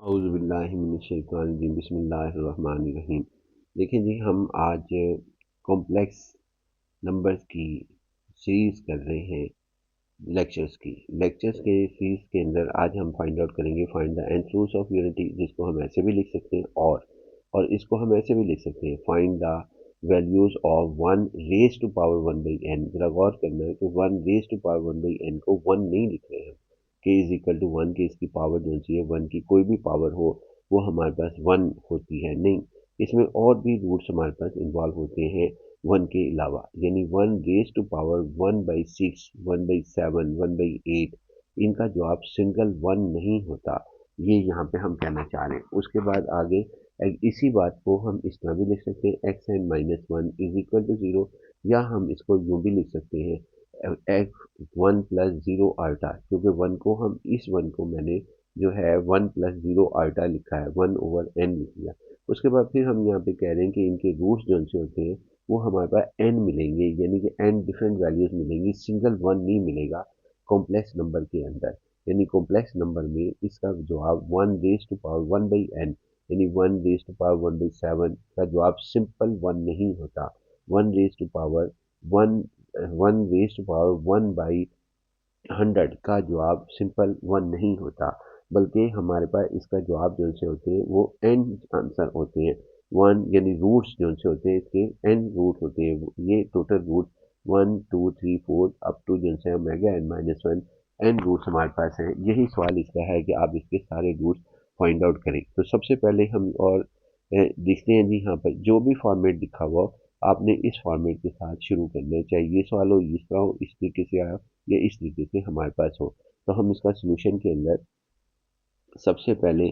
औज़ुबिल्लाहिमिनश्शैतानिर्रजीम बिस्मिल्लाहिर्रहमानिर्रहीम। देखिए जी, हम आज कॉम्प्लेक्स नंबर्स की सीरीज़ कर रहे हैं लेक्चर्स के सीरीज़ के अंदर आज हम फाइंड आउट करेंगे find the nth roots of unity, जिसको हम ऐसे भी लिख सकते हैं और इसको हम ऐसे भी लिख सकते हैं find the values of one raise to power one by n. ज़रा गौर करना है कि one raise to power one by n को वन नहीं लिख रहे हैं। के इज इक्वल टू वन के इसकी पावर जो चाहिए वन की कोई भी पावर हो वो हमारे पास वन होती है नहीं, इसमें और भी रूट्स हमारे पास इन्वॉल्व होते हैं वन के अलावा, यानी one raise to power one by six, one by seven, one by eight, इनका जवाब सिंगल वन नहीं होता। ये यहाँ पे हम कहना चाह रहे हैं। उसके बाद आगे इसी बात को हम इस तरह भी लिख सकते हैं x n minus one is equal to zero, या हम इसको यूँ भी लिख सकते हैं एक्स वन प्लस ज़ीरो आल्टा, क्योंकि वन को हम इस वन को मैंने जो है वन प्लस ज़ीरो आल्टा लिखा है, वन ओवर एन लिख दिया। उसके बाद फिर हम यहाँ पे कह रहे हैं कि इनके रूट्स जो से होते हैं वो हमारे पास एन मिलेंगे, यानी कि एन डिफरेंट वैल्यूज मिलेंगी, सिंगल वन नहीं मिलेगा कॉम्प्लेक्स नंबर के अंदर। यानी कॉम्प्लेक्स नंबर में इसका जवाब one raise to power one by N, यानी one raise to power one by seven का जवाब सिंपल वन नहीं होता। One raise to power one one raise to power one by hundred का जवाब सिंपल वन नहीं होता, बल्कि हमारे पास इसका जवाब जो से होते हैं वो एन आंसर होते हैं। वन यानी रूट्स जो से होते हैं इसके एन रूट होते हैं, ये total root one two three four up to जो से omega n minus one n roots हमारे पास हैं। यही सवाल इसका है कि आप इसके सारे रूट्स फाइंड आउट करें। तो सबसे पहले हम और देखते हैं जी, यहाँ पर जो भी फॉर्मेट दिखा हुआ आपने इस फॉर्मेट के साथ शुरू करना है, चाहे ये सवाल हो, इस तरह हो, इस तरीके से आया, ये इस तरीके से हमारे पास हो। तो हम इसका सोल्यूशन के अंदर सबसे पहले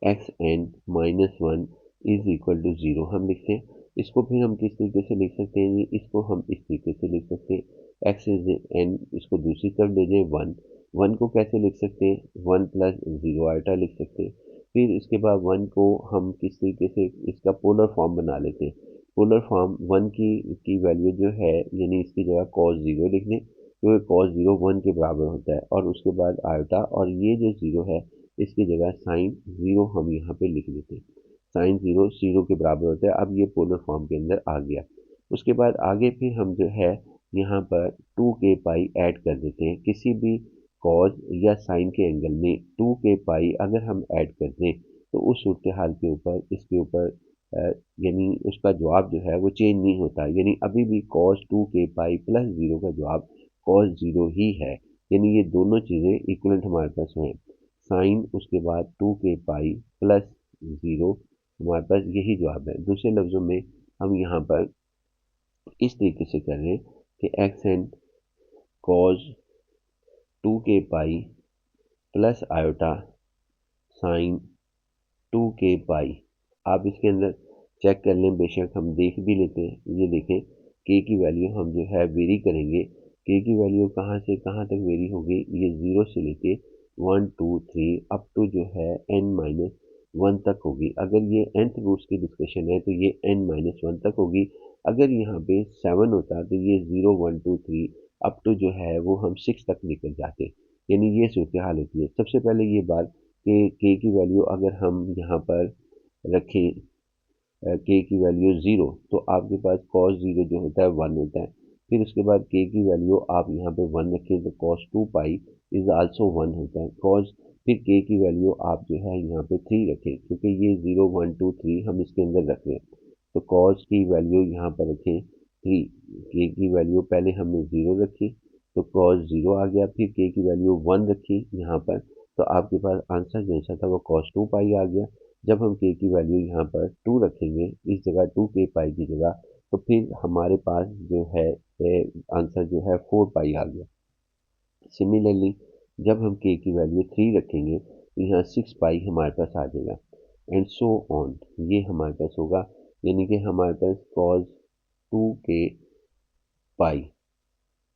x n minus one is equal to zero हम लिखते हैं। इसको फिर हम किस तरीके से लिख सकते हैं जी, इसको हम इस तरीके से लिख सकते हैं एक्स इज एन, इसको दूसरी तरफ ले जाए वन, वन को कैसे लिख सकते हैं वन प्लस ज़ीरो आल्टा लिख सकते हैं। फिर इसके बाद वन को हम किस तरीके से इसका पोलर फॉर्म बना लेते हैं। पोलर फॉर्म वन की वैल्यू जो है, यानी इसकी जगह कॉस ज़ीरो लिख लें, क्योंकि कॉस ज़ीरो वन के बराबर होता है, और उसके बाद आल्टा, और ये जो ज़ीरो है इसकी जगह साइन ज़ीरो हम यहाँ पे लिख देते हैं। साइन ज़ीरो ज़ीरो के बराबर होता है। अब ये पोलर फॉर्म के अंदर आ गया। उसके बाद आगे फिर हम जो है यहाँ पर टू के पाई ऐड कर देते हैं। किसी भी कॉज या साइन के एंगल में टू के पाई अगर हम ऐड कर दें तो उस सूरत हाल के ऊपर इसके ऊपर यानी उसका जवाब जो है वो चेंज नहीं होता, यानी अभी भी कॉस टू के पाई प्लस ज़ीरो का जवाब कॉस ज़ीरो ही है। यानी ये दोनों चीज़ें इक्वलेंट हमारे पास हैं। साइन उसके बाद टू के पाई प्लस ज़ीरो, हमारे पास यही जवाब है। दूसरे लफ्ज़ों में हम यहाँ पर इस तरीके से कर रहे हैं कि एक्स एन कॉज टू के पाई प्लस आयोटा साइन टू के पाई। आप इसके अंदर चेक कर लें, बेशक हम देख भी लेते हैं। ये देखें के की वैल्यू हम जो है वेरी करेंगे। के की वैल्यू कहाँ से कहाँ तक वेरी होगी, ये ज़ीरो से लेके one two three up to जो है एन माइनस वन तक होगी। अगर ये nth रूट्स की डिस्कशन है तो ये n माइनस वन तक होगी। अगर यहाँ पे सेवन होता तो ये zero one two three up to जो है वो हम सिक्स तक निकल जाते, यानी ये सूरत हाल होती है। सबसे पहले ये बात कि के की वैल्यू अगर हम यहाँ पर रखें के की वैल्यू ज़ीरो, तो आपके पास कॉस ज़ीरो जो होता है वन होता है। फिर उसके बाद के की वैल्यू आप यहाँ पे वन रखें तो cos two pi is also one होता है कॉस। फिर के की वैल्यू आप जो है यहाँ पे थ्री रखें, क्योंकि ये ज़ीरो वन टू थ्री हम इसके अंदर रख रहे हैं, तो कॉस की वैल्यू यहाँ पर रखें थ्री। के की वैल्यू पहले हमने ज़ीरो रखी तो कॉस ज़ीरो आ गया, फिर के की वैल्यू वन रखी यहाँ पर, तो आपके पास आंसर जैसा था वो कॉस टू पाई आ गया। जब हम के की वैल्यू यहाँ पर टू रखेंगे इस जगह टू के पाई की जगह, तो फिर हमारे पास जो है आंसर जो है फोर पाई आ गया। सिमिलरली जब हम के की वैल्यू थ्री रखेंगे तो यहाँ सिक्स पाई हमारे पास आ जाएगा, एंड सो ऑन ये हमारे पास होगा। यानी कि हमारे पास कॉज टू के पाई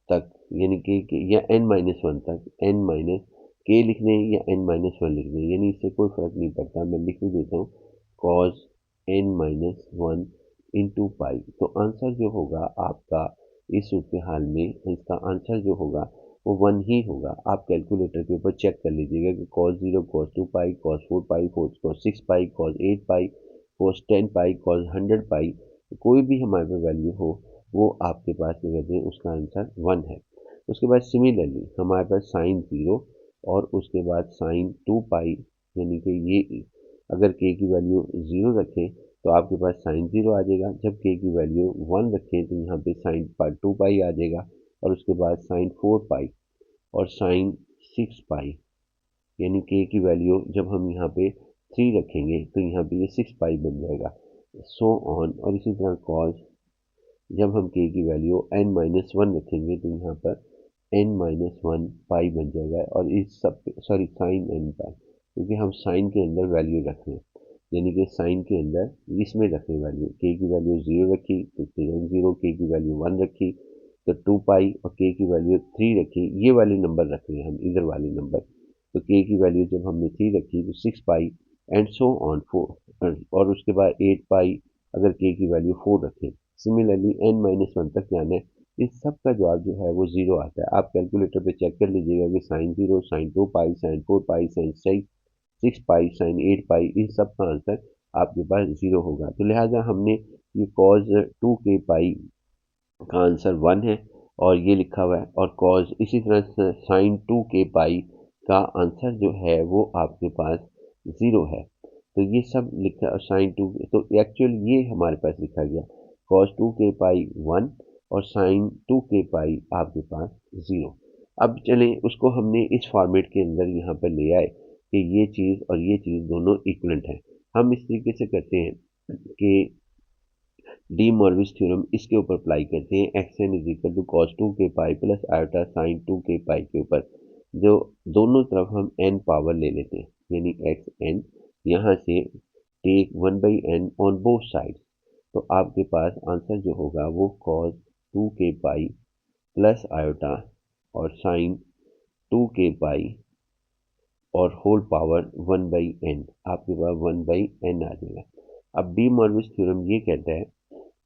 तक, यानी कि या एन माइनस वन तक, एन माइनस के लिख दें या एन माइनस वन लिख दें, यानी इससे कोई फर्क नहीं पड़ता। मैं लिख भी देता हूँ cos n minus one into pi. तो आंसर जो होगा आपका इस सूरत हाल में, इसका आंसर जो होगा वो 1 ही होगा। आप कैलकुलेटर के ऊपर चेक कर लीजिएगा कि cos 0, cos 2 पाई, cos 4 पाई, cos 6 पाई, cos 8 पाई, cos 10 पाई, cos 100 पाई, कोई भी हमारे पास वैल्यू हो वो आपके पास क्या कहते हैं उसका आंसर 1 है। उसके बाद सिमिलरली हमारे पास साइन 0 और उसके बाद साइन 2 पाई, यानी कि ये अगर के की वैल्यू 0 रखें तो आपके पास साइन 0 आ जाएगा। जब के की वैल्यू 1 रखें तो यहाँ पे साइन 2 पाई आ जाएगा और उसके बाद साइन 4 पाई और साइन 6 पाई, यानी के की वैल्यू जब हम यहाँ पे 3 रखेंगे तो यहाँ पे ये 6 पाई बन जाएगा, सो ऑन। और इसी तरह कॉस जब हम के की वैल्यू n-1 रखेंगे तो यहाँ पर n-1 पाई बन जाएगा और इस सब सॉरी साइन n पाई, क्योंकि हम साइन के अंदर वैल्यू रख रहे हैं, यानी कि साइन के अंदर इसमें रख रहे वैल्यू। के की वैल्यू 0 रखी तो टेन 0, के की वैल्यू 1 रखी तो 2 पाई और के की वैल्यू 3 रखी, ये वाले नंबर रख रहे हैं हम, इधर वाले नंबर। तो के की वैल्यू जब हमने 3 रखी तो 6 पाई एंड सो ऑन 4, और उसके बाद 8 पाई अगर के की वैल्यू 4 रखें। सिमिलरली n-1 तक जाना है। इस सब का जवाब जो है वो 0 आता है। आप कैलकुलेटर पे चेक कर लीजिएगा कि साइन 0, साइन 2 पाई, साइन 4 पाई, साइन 6 पाई, साइन 8 पाई, इस सब का आंसर आपके पास 0 होगा। तो लिहाजा हमने ये कॉज 2 के पाई का आंसर 1 है और ये लिखा हुआ है, और कॉज इसी तरह से साइन 2 के पाई का आंसर जो है वो आपके पास 0 है। तो ये सब लिखा साइन 2, तो एक्चुअल ये हमारे पास लिखा गया कॉस 2 के पाई 1 और साइन 2 के पाई आपके पास 0। अब चलें उसको हमने इस फॉर्मेट के अंदर यहाँ पर ले आए कि ये चीज़ और ये चीज़ दोनों इक्वलेंट है। हम इस तरीके से करते हैं कि डी मॉर्विस थ्योरम इसके ऊपर अप्लाई करते हैं, x n is equal to cos 2 के पाई प्लस आयोटा साइन 2 के पाई के ऊपर, जो दोनों तरफ हम एन पावर ले लेते हैं, यानी एक्स एन यहाँ से take 1/n on both side. तो आपके पास आंसर जो होगा वो कॉस 2 के पाई प्लस आयोटा और साइन 2 के पाई और होल पावर 1/n, आपके पास 1/n आ जाएगा। अब डी मॉर्विस थ्योरम ये कहता है,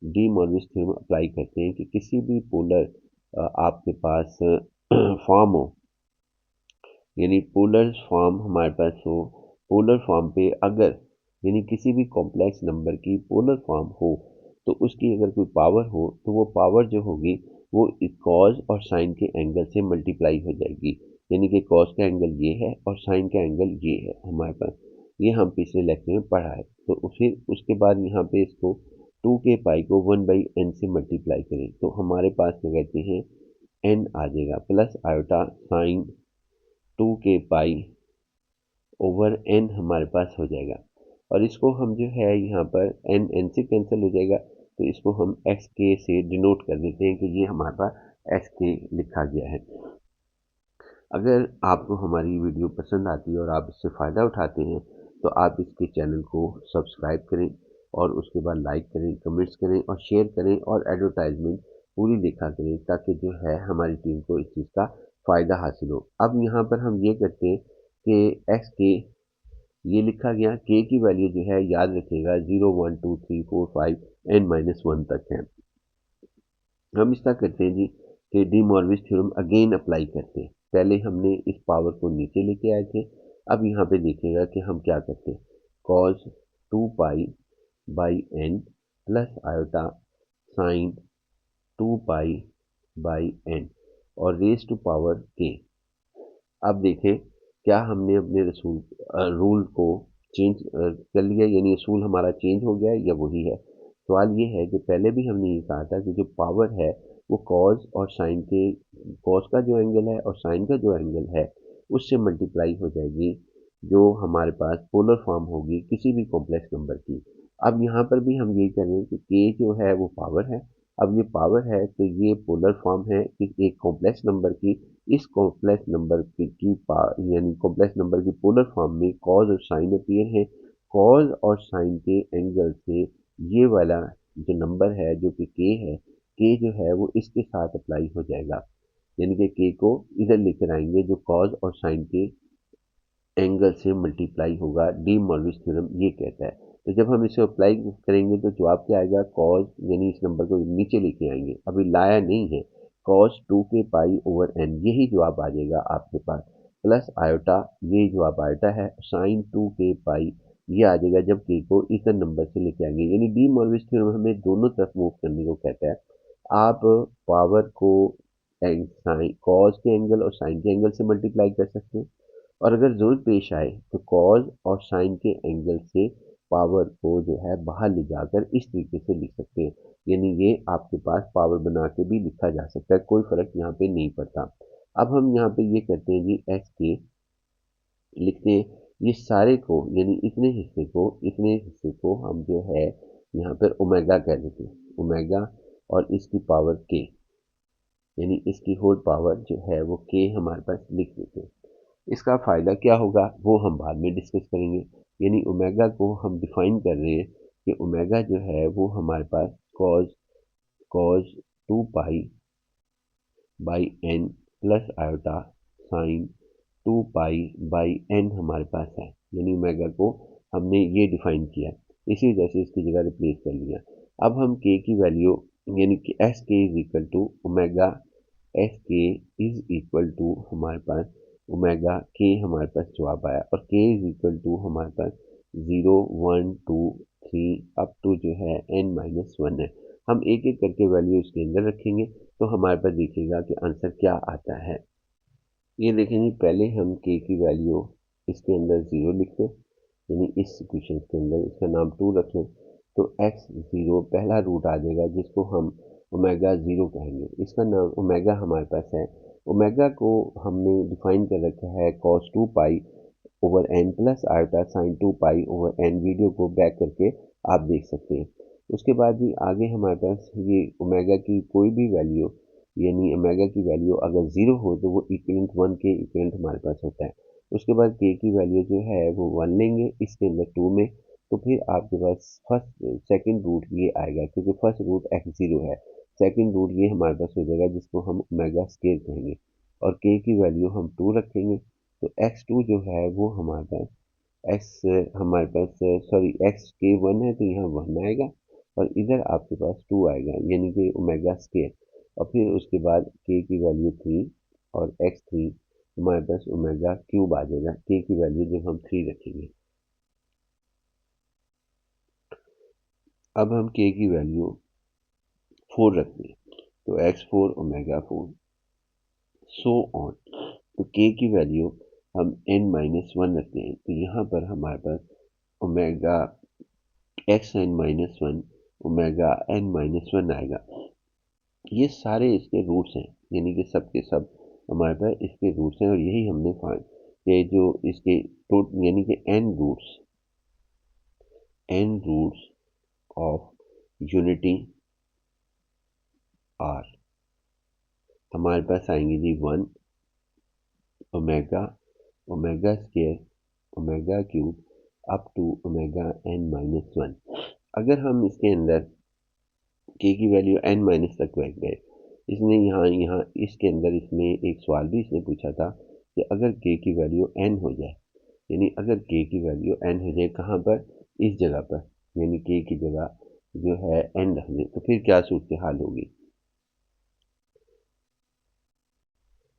डी मॉर्विस थ्योरम अप्लाई करते हैं कि किसी भी पोलर आपके पास फॉर्म हो, यानी पोलर फॉर्म हमारे पास हो, पोलर फॉर्म पे अगर यानी किसी भी कॉम्प्लेक्स नंबर की पोलर फॉर्म हो तो उसकी अगर कोई पावर हो तो वो पावर जो होगी वो कॉज और साइन के एंगल से मल्टीप्लाई हो जाएगी, यानी कि कॉज का एंगल ये है और साइन का एंगल ये है हमारे पास। ये हम पिछले लेक्चर में पढ़ा है। तो फिर उसके बाद यहाँ पे इसको 2 के पाई को 1/n से मल्टीप्लाई करें तो हमारे पास क्या कहते हैं n आ जाएगा प्लस आयोटा साइन 2 के पाई ओवर n हमारे पास हो जाएगा। और इसको हम जो है यहाँ पर n से कैंसिल हो जाएगा तो इसको हम एक्स के से डिनोट कर देते हैं कि ये हमारे पास एक्स के लिखा गया है। अगर आपको हमारी वीडियो पसंद आती है और आप इससे फ़ायदा उठाते हैं तो आप इसके चैनल को सब्सक्राइब करें और उसके बाद लाइक करें, कमेंट्स करें और शेयर करें और एडवर्टाइजमेंट पूरी देखा करें ताकि जो है हमारी टीम को इस चीज़ का फ़ायदा हासिल हो। अब यहाँ पर हम ये करते हैं कि एक्स के ये लिखा गया के की वैल्यू जो है याद रखिएगा 0 1 2 3 4 5 n-1 तक है। हम इस तरह करते हैं जी कि डी मॉर्विस थ्योरम अगेन अप्लाई करते हैं। पहले हमने इस पावर को नीचे लेके आए थे, अब यहाँ पे देखिएगा कि हम क्या करते हैं, cos 2 pi by N plus iota sine 2 pi by n और रेज टू पावर के। अब देखें क्या हमने अपने रसूल रूल को चेंज कर लिया, यानी असूल हमारा चेंज हो गया है या वही है। सवाल ये है कि पहले भी हमने ये कहा था कि जो पावर है वो कॉज और साइन के, कॉज का जो एंगल है और साइन का जो एंगल है उससे मल्टीप्लाई हो जाएगी, जो हमारे पास पोलर फॉर्म होगी किसी भी कॉम्प्लेक्स नंबर की। अब यहाँ पर भी हम यही करें कि के जो है वो पावर है, अब ये पावर है तो ये पोलर फॉर्म है कि एक कॉम्प्लेक्स नंबर की, इस कॉम्प्लेक्स नंबर यानी कॉम्प्लेक्स नंबर की पोलर फॉर्म में कॉज और साइन अपीयर है। कॉज और साइन के एंगल से ये वाला जो नंबर है जो कि के है, के जो है वो इसके साथ अप्लाई हो जाएगा, यानी कि के को इधर लेकर आएंगे जो कॉज और साइन के एंगल से मल्टीप्लाई होगा। डी मॉर्विस थ्योरम ये कहता है। तो जब हम इसे अप्लाई करेंगे तो जवाब क्या आएगा, कॉज यानी इस नंबर को नीचे लेके आएंगे, अभी लाया नहीं है, cos 2k pi over n, यही जवाब आ जाएगा आपके पास, प्लस आयोटा, ये जवाब आयोटा है, साइन 2k पाई ये आ जाएगा जब k को इवन नंबर से लेके आएंगे। यानी डी मॉर्विस थ्योरम हमें दोनों तरफ मूव करने को कहता है। आप पावर को साइन कॉस के एंगल और साइन के एंगल से मल्टीप्लाई कर सकते हैं, और अगर जरूरत पेश आए तो कॉस और साइन के एंगल से पावर को जो है बाहर ले जाकर इस तरीके से लिख सकते हैं। यानी ये आपके पास पावर बना के भी लिखा जा सकता है, कोई फर्क यहाँ पे नहीं पड़ता। अब हम यहाँ पे ये करते हैं जी, एक्स के लिखते हैं, ये सारे को यानी इतने हिस्से को हम जो है यहाँ पर ओमेगा कह देते हैं, ओमेगा, और इसकी पावर के, यानी इसकी होल पावर जो है वो के हमारे पास लिख देते हैं। इसका फ़ायदा क्या होगा वो हम बाद में डिस्कस करेंगे। यानी ओमेगा को हम डिफाइन कर रहे हैं कि ओमेगा जो है वो हमारे पास cos cos 2 pi by N plus iota sine 2 pi by N हमारे पास है। यानी ओमेगा को हमने ये डिफाइन किया, इसी वजह से इसकी जगह रिप्लेस कर लिया। अब हम के की वैल्यू यानी कि s k is equal to omega, s k is equal to हमारे पास ओमेगा के हमारे पास जवाब आया, और के इज इक्वल टू हमारे पास 0 1 2 3 अप टू जो है n-1 है। हम एक एक करके वैल्यू इसके अंदर रखेंगे तो हमारे पास देखिएगा कि आंसर क्या आता है। ये देखेंगे, पहले हम के की वैल्यू इसके अंदर 0 लिखते, यानी इस इक्वेशन के अंदर इसका नाम 2 रख लें, तो x 0 पहला रूट आ जाएगा जिसको हम ओमेगा 0 कहेंगे। इसका नाम ओमेगा हमारे पास है। ओमेगा को हमने डिफाइन कर रखा है cos 2 pi over n plus iota sine 2 pi over n। Video को बैक करके आप देख सकते हैं। उसके बाद भी आगे हमारे पास ये ओमेगा की कोई भी वैल्यू, यानी ओमेगा की वैल्यू अगर 0 हो तो वो इक्वलेंट 1 के इक्वलेंट हमारे पास होता है। उसके बाद के की वैल्यू जो है वो 1 लेंगे इसके अंदर 2 में, तो फिर आपके पास सेकंड रूट ये आएगा, क्योंकि फर्स्ट रूट x0 है, सेकंड रूट ये हमारे पास हो जाएगा जिसको हम ओमेगा स्केयर कहेंगे, और के की वैल्यू हम 2 रखेंगे, तो x2 जो है वो हमारे पास हमारे पास सॉरी एक्स के 1 है तो यहाँ 1 आएगा, और इधर आपके पास 2 आएगा यानी कि ओमेगा स्केयर, और फिर उसके बाद के की वैल्यू 3 और x3 हमारे पास ओमेगा क्यूब आ जाएगा, के की वैल्यू जब हम 3 रखेंगे। अब हम के की वैल्यू 4 रखते हैं, तो x4 ओमेगा 4 सो ऑन, तो के की वैल्यू हम n-1 रखते हैं, तो यहाँ पर हमारे पास ओमेगा xn-1 ओमेगा n-1 आएगा। ये सारे इसके रूट्स हैं, यानी कि सब के सब हमारे पास इसके रूट्स हैं, और यही हमने फाइंड ये जो इसके यानी कि n roots of unity are हमारे पास आएंगे जी 1 omega, omega square, omega cube up to omega n-1। अगर हम इसके अंदर के की वैल्यू n माइनस तक रख गए, इसने यहाँ यहाँ इसके अंदर इसमें एक सवाल भी इसने पूछा था कि अगर के की वैल्यू n हो जाए, यानी अगर के की वैल्यू n हो जाए कहाँ पर, इस जगह पर, यानी के की जगह जो है n रख दें, तो फिर क्या सूरत हाल होगी।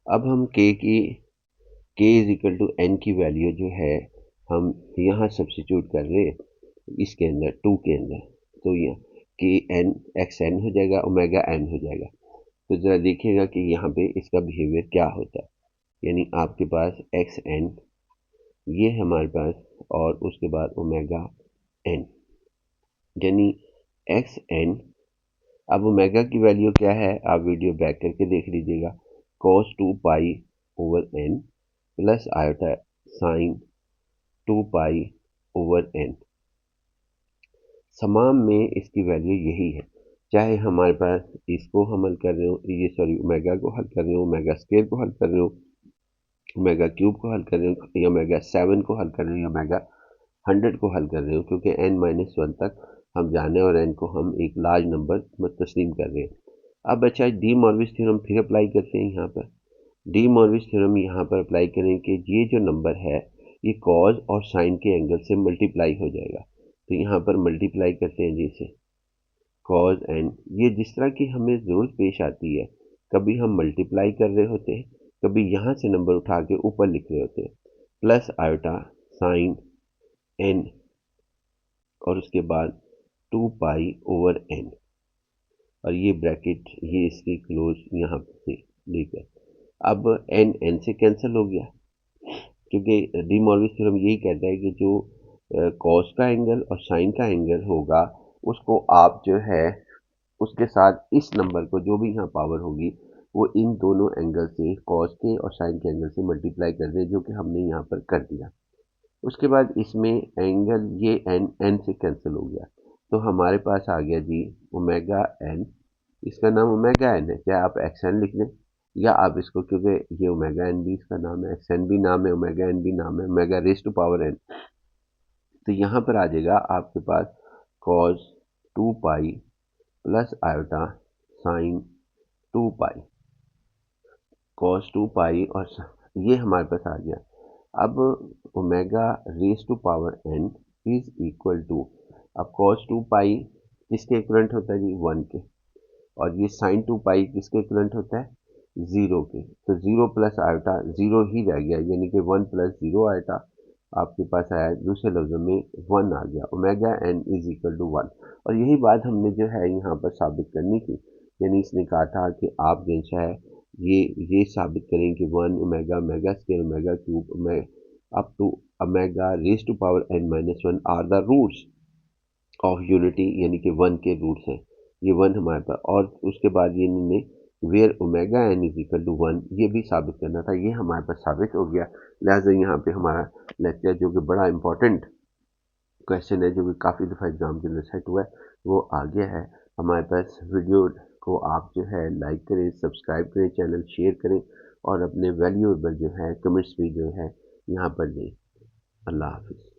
अब हम के इज इक्वल टू एन की वैल्यू जो है हम यहाँ सब्सिट्यूट कर रहे हैं इसके अंदर 2 के अंदर, तो यह के एन एक्स एन हो जाएगा, ओमेगा एन हो जाएगा। तो ज़रा देखिएगा कि यहाँ पे इसका बिहेवियर क्या होता है। यानी आपके पास एक्स एन ये है हमारे पास, और उसके बाद ओमेगा एन, यानी एक्स एन। अब ओमेगा की वैल्यू क्या है, आप वीडियो बैक करके देख लीजिएगा, cos 2 pi over N plus iota sine 2 pi over N. समाम में इसकी वैल्यू यही है, चाहे हमारे पास इसको हम हल कर रहे हो, ये सॉरी ओमेगा को हल कर रहे हो, ओमेगा स्केयर को हल कर रहे हो, ओमेगा क्यूब को हल कर रहे हो, या ओमेगा 7 को हल कर रहे हो, या ओमेगा 100 को हल कर रहे हो, क्योंकि n-1 तक हम जाने और n को हम एक लार्ज नंबर में तस्लीम कर रहे हैं। अब अच्छा डी मॉर्विस थ्योरम फिर अप्लाई करते हैं यहाँ पर। डी मॉर्विस थ्योरम यहाँ पर अप्लाई करें कि ये जो नंबर है ये कॉज और साइन के एंगल से मल्टीप्लाई हो जाएगा, तो यहाँ पर मल्टीप्लाई करते हैं जैसे कॉज एन, ये जिस तरह की हमें ज़रूरत पेश आती है कभी हम मल्टीप्लाई कर रहे होते हैं, कभी यहाँ से नंबर उठा के ऊपर लिख रहे होते हैं, प्लस आयोटा साइन एन और उसके बाद 2 पाई/n, और ये ब्रैकेट ये इसकी क्लोज यहाँ से लेकर, अब एन एन से कैंसिल हो गया, क्योंकि डी मॉर्गन थ्योरम यही कहता है कि जो कॉस का एंगल और साइन का एंगल होगा उसको आप जो है उसके साथ इस नंबर को जो भी यहाँ पावर होगी वो इन दोनों एंगल से कॉस के और साइन के एंगल से मल्टीप्लाई कर दें, जो कि हमने यहाँ पर कर दिया। उसके बाद इसमें एंगल ये एन एन से कैंसिल हो गया, तो हमारे पास आ गया जी ओमेगा एन। इसका नाम ओमेगा एन है, क्या आप एक्स एन लिख लें, या आप इसको, क्योंकि ये ओमेगा एन भी इसका नाम है, एक्स एन भी नाम है, ओमेगा एन भी नाम है, omega raise to power N, तो यहाँ पर आ जाएगा आपके पास cos 2 pi plus iota sine 2 pi, cos 2 pi, और ये हमारे पास आ गया। अब omega raise to power N is equal to, अब कॉस 2 पाई किसके इक्वलेंट होता है जी 1 के, और ये साइन 2 पाई किसके इक्वलेंट होता है 0 के, तो 0 प्लस आयोटा 0 ही रह गया, यानी कि 1 प्लस 0 आयोटा आपके पास आया, दूसरे लफ्जों में 1 आ गया, omega n is equal to 1। और यही बात हमने जो है यहाँ पर साबित करनी थी, यानी इसने कहा था कि आप जो है ये साबित करें कि 1 omega omega square omega cube up to omega raise to power n-1 are the roots of unity, यानी कि 1 के रूट्स हैं, ये 1 हमारे पास, और उसके बाद ये इन्होंने where omega n is equal to 1 ये भी साबित करना था, ये हमारे पास साबित हो गया। लिहाजा यहाँ पे हमारा लेक्चर जो कि बड़ा इंपॉर्टेंट क्वेश्चन है, जो कि काफ़ी दफ़ा एग्जाम के अंदर सेट हुआ है, वो आ गया है हमारे पास। वीडियो को आप जो है लाइक करें, सब्सक्राइब करें, चैनल शेयर करें, और अपने वैल्यूएबल जो है कमेंट्स भी जो है यहाँ पर दें। अल्लाह हाफिज़।